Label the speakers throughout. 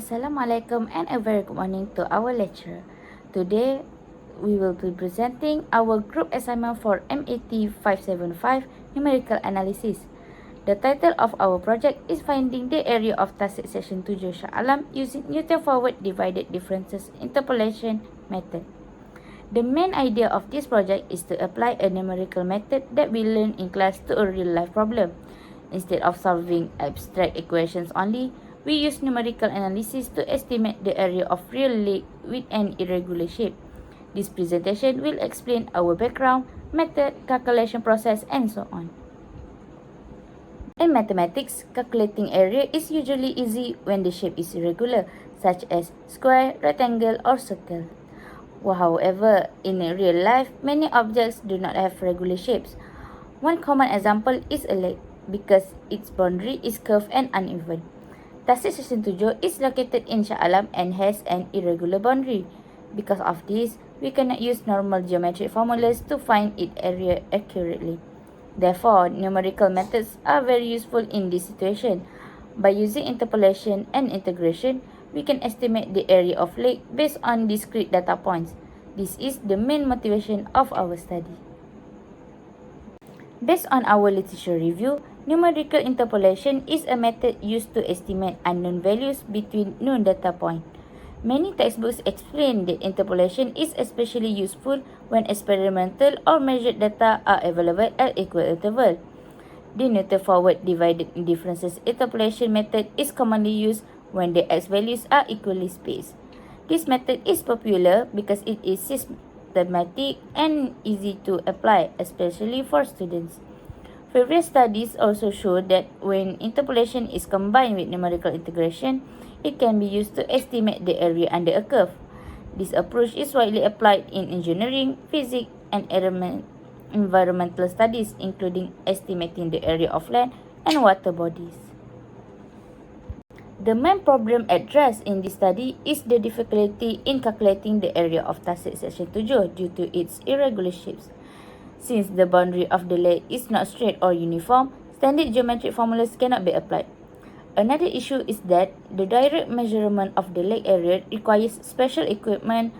Speaker 1: Assalamualaikum and a very good morning to our lecturer. Today, we will be presenting our group assignment for MAT575 Numerical Analysis. The title of our project is Finding the Area of Tasik Section 7 Shah using Newton Forward Divided Differences Interpolation Method. The main idea of this project is to apply a numerical method that we learned in class to a real-life problem. Instead of solving abstract equations only, we use numerical analysis to estimate the area of real lake with an irregular shape. This presentation will explain our background, method, calculation process, and so on. In mathematics, calculating area is usually easy when the shape is irregular, such as square, rectangle, or circle. However, in real life, many objects do not have regular shapes. One common example is a lake, because its boundary is curved and uneven. Tasik Section 7 is located in Shah and has an irregular boundary. Because of this, we cannot use normal geometric formulas to find its area accurately. Therefore, numerical methods are very useful in this situation. By using interpolation and integration, we can estimate the area of lake based on discrete data points. This is the main motivation of our study. Based on our literature review, numerical interpolation is a method used to estimate unknown values between known data points. Many textbooks explain that interpolation is especially useful when experimental or measured data are available at equal intervals. The Newton Forward Divided Differences Interpolation method is commonly used when the x values are equally spaced. This method is popular because it is systematic and easy to apply, especially for students. Previous studies also show that when interpolation is combined with numerical integration, it can be used to estimate the area under a curve. This approach is widely applied in engineering, physics, and environmental studies, including estimating the area of land and water bodies. The main problem addressed in this study is the difficulty in calculating the area of Tasik Section 7 due to its irregular shapes. Since the boundary of the lake is not straight or uniform, standard geometric formulas cannot be applied. Another issue is that the direct measurement of the lake area requires special equipment,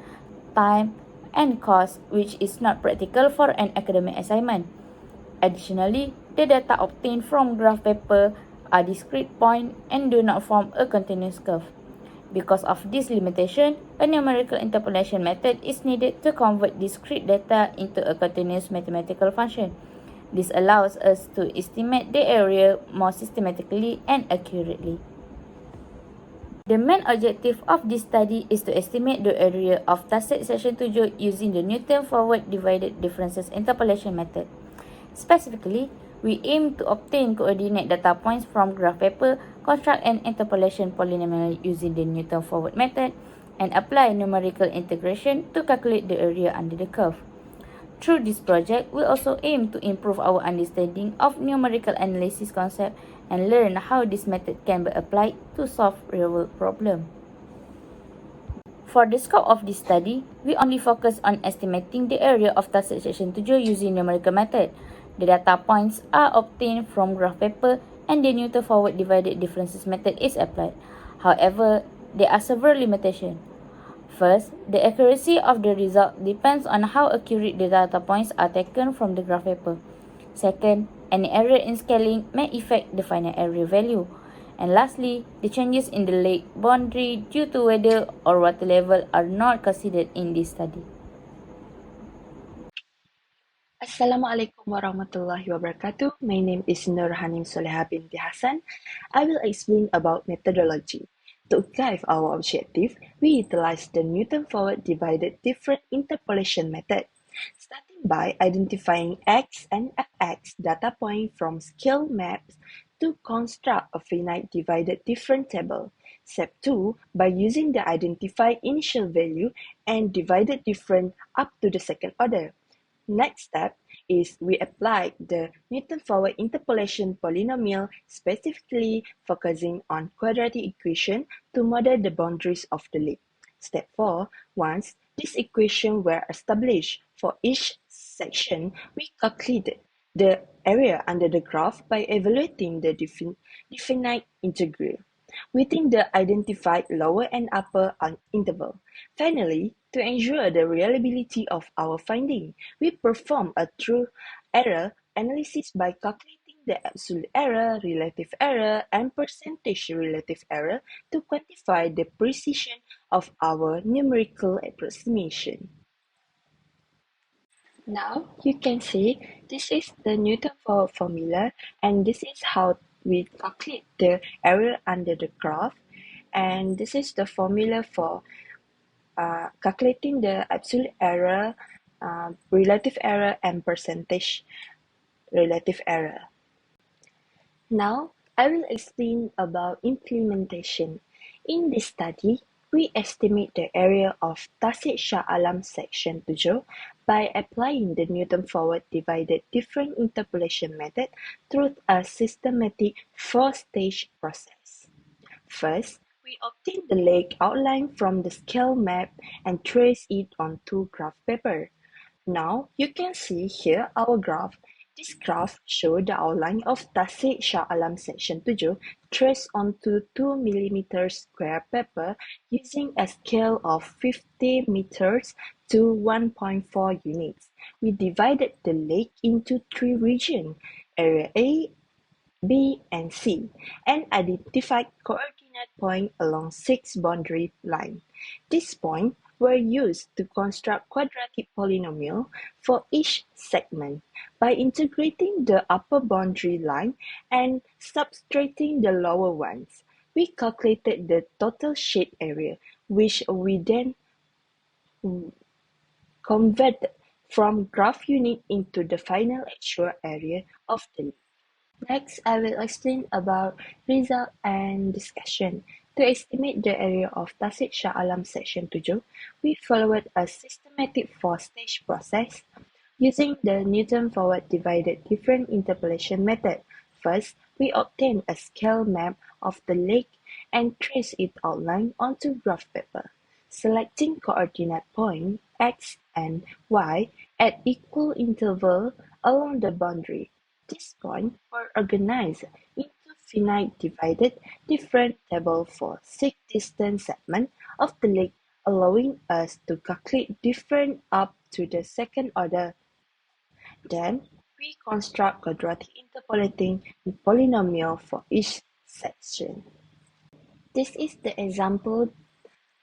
Speaker 1: time, and cost, which is not practical for an academic assignment. Additionally, the data obtained from graph paper are discrete points and do not form a continuous curve. Because of this limitation, a numerical interpolation method is needed to convert discrete data into a continuous mathematical function. This allows us to estimate the area more systematically and accurately. The main objective of this study is to estimate the area of Tasik Section 7 using the Newton Forward Divided Differences Interpolation method. Specifically, we aim to obtain coordinate data points from graph paper, construct an interpolation polynomial using the Newton Forward method, and apply numerical integration to calculate the area under the curve. Through this project, we also aim to improve our understanding of numerical analysis concept and learn how this method can be applied to solve real-world problems. For the scope of this study, we only focus on estimating the area of Tasik Section 7 using numerical method. The data points are obtained from graph paper and the Newton Forward Divided Differences method is applied. However, there are several limitations. First, the accuracy of the result depends on how accurate the data points are taken from the graph paper. Second, any error in scaling may affect the final area value. And lastly, the changes in the lake boundary due to weather or water level are not considered in this study.
Speaker 2: Assalamualaikum warahmatullahi wabarakatuh. My name is Nurhanim Soleha binti Hassan. I will explain about methodology. To achieve our objective, we utilize the Newton Forward Divided Different Interpolation method. Starting by identifying X and Fx data point from scale maps to construct a finite divided difference table. Step 2, by using the identified initial value and divided difference up to the second order. Next step is we apply the Newton-Forward interpolation polynomial, specifically focusing on quadratic equation to model the boundaries of the leaf. Step 4, once these equations were established for each section, we calculated the area under the graph by evaluating the definite integral within the identified lower and upper interval. Finally, to ensure the reliability of our finding, we perform a true error analysis by calculating the absolute error, relative error, and percentage relative error to quantify the precision of our numerical approximation. Now you can see this is the Newton formula, and this is how we calculate the error under the graph, and this is the formula for calculating the absolute error, relative error, and percentage relative error. Now, I will explain about implementation. In this study, we estimate the area of Tasik Shah Alam Seksyen 7 by applying the Newton-Forward divided difference interpolation method through a systematic four-stage process. First, we obtain the lake outline from the scale map and trace it onto graph paper. Now you can see here our graph. This graph shows the outline of Tasik Shah Alam Seksyen 7 traced onto 2 mm square paper using a scale of 50 meters to 1.4 units. We divided the lake into three regions, area A, B, and C, and identified coordinate points along 6 boundary lines. These points were used to construct quadratic polynomial for each segment by integrating the upper boundary line and subtracting the lower ones. We calculated the total shade area, which we then converted from graph unit into the final actual area of the lake. Next, I will explain about result and discussion. To estimate the area of Tasik Shah Alam Seksyen 7, we followed a systematic four-stage process using the Newton-Forward divided difference interpolation method. First, we obtain a scale map of the lake and trace its outline onto graph paper, selecting coordinate points x and y at equal intervals along the boundary. These points were organized into finite divided difference tables for 6 distant segments of the lake, allowing us to calculate difference up to the second order. Then, we construct quadratic interpolating polynomial for each section. This is the example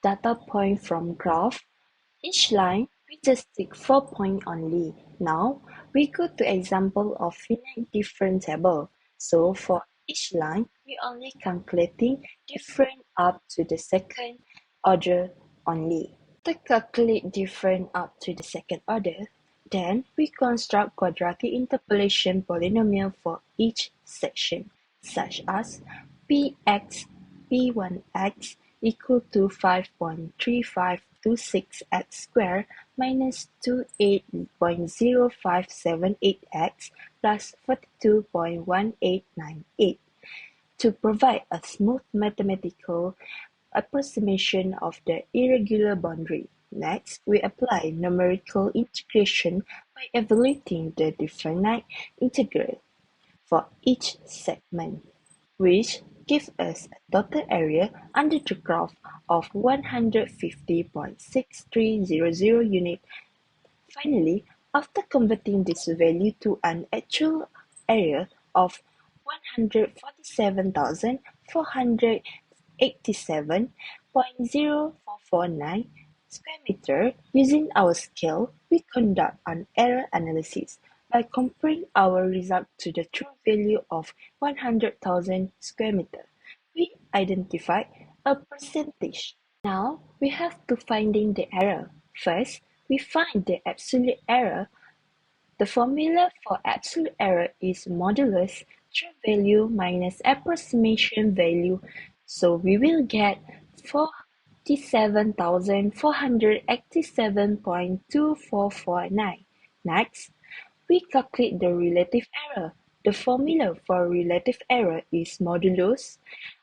Speaker 2: data point from graph. Each line, we just take 4 points only. Now, we go to example of finite difference table. So, for each line, we only calculating difference up to the second order only. To calculate difference up to the second order, then we construct quadratic interpolation polynomial for each section, such as Px P1x equal to 5.3526x squared minus 28.0578x plus 42.1898 to provide a smooth mathematical approximation of the irregular boundary. Next, we apply numerical integration by evaluating the definite integral for each segment, which gives us a total area under the graph of 150.6300 units. Finally, after converting this value to an actual area of 147,487.0449 square meter, using our scale, we conduct an error analysis by comparing our result to the true value of 100,000 square meter. We identify a percentage. Now we have to finding the error. First, we find the absolute error The formula for absolute error is modulus true value minus approximation value, so we will get 47,487.2449. Next, we calculate the relative error. The formula for relative error is modulus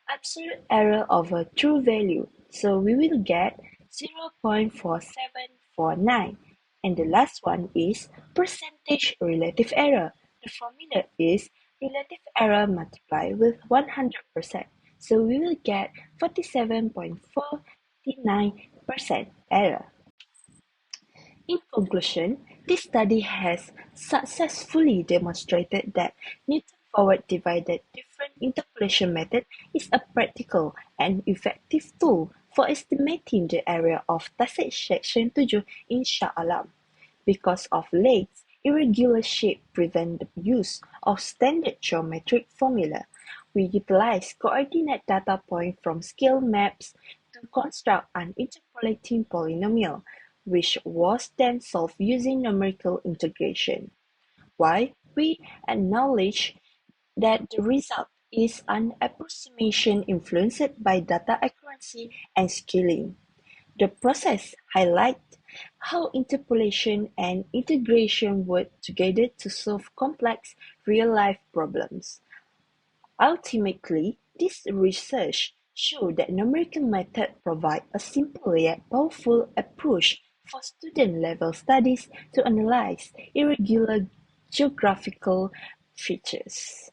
Speaker 2: absolute error over true value, so we will get 0.4749. And the last one is percentage relative error. The formula is relative error multiplied with 100%. So we will get 47.49% error. In conclusion, this study has successfully demonstrated that Newton-forward divided difference interpolation method is a practical and effective tool for estimating the area of Tasik Seksyen 7 in Shah Alam. Because of lakes, irregular shape prevent the use of standard geometric formula. We utilize coordinate data point from scale maps to construct an interpolating polynomial, which was then solved using numerical integration. Why? We acknowledge that the result is an approximation influenced by data accuracy and scaling. The process highlights how interpolation and integration work together to solve complex real-life problems. Ultimately, this research showed that numerical methods provide a simple yet powerful approach for student-level studies to analyze irregular geographical features.